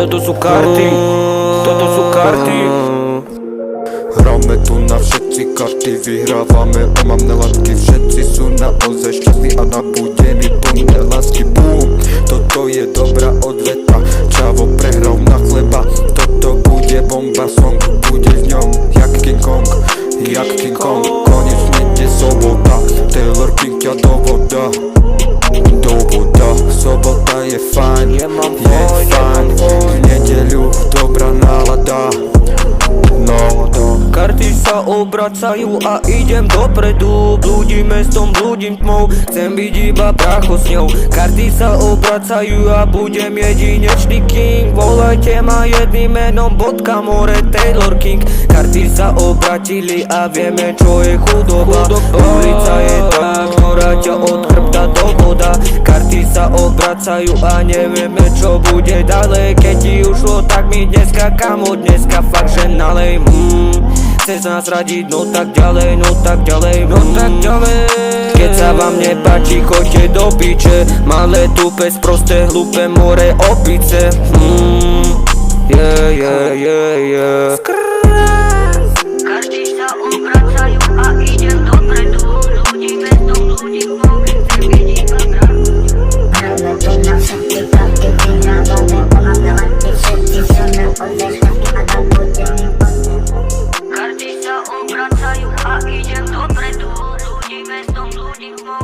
Toto sú karty, toto sú karty. Hráme tu na všetci karty, vyhrávame, mám neladky. Všetci sú naozaj šťastní a nabudení plné lásky. Boom, toto je dobrá odveta. Čavo prehral na chleba. Toto bude bomba song, bude v ňom jak King Kong, jak King Kong. Konečne je sobota, Taylor King ťa do voda. Sobota je fajn, je fajn. V nedeľu dobrá nálada. No, karty sa obracajú a idem dopredu. Blúdim mestom, blúdim tmou, chcem byť iba prachosňou. Karty sa obracajú a budem jedinečný king. Volajte ma jedným menom, bodka more, Taylor King. Karty sa obratili a vieme čo je chudoba. Ulica je tá, ktorá ťa od chrbta do voda. Karty sa obracajú a nevieme čo bude ďalej. Keď ti ušlo, tak mi dneska, kamo, dneska fakt že nalej. Chceš nás radiť, no tak ďalej, no tak ďalej, no tak ďalej. Keď sa vám nepáči, choďte do piče. Malé tupe, sprosté, hlúpe more, opice. Karty sa obracajú a idem dopredu. Ľudí mestom, ľudí tmou, chcem byť iba prachosňou. Hráme tu na všetky karty, vyhrávame, mám neladky. Všetci sú naozaj šťastní a nabudení plné. Karty sa obracajú a idem dopredu. Ľudí mestom, ľudí tmou,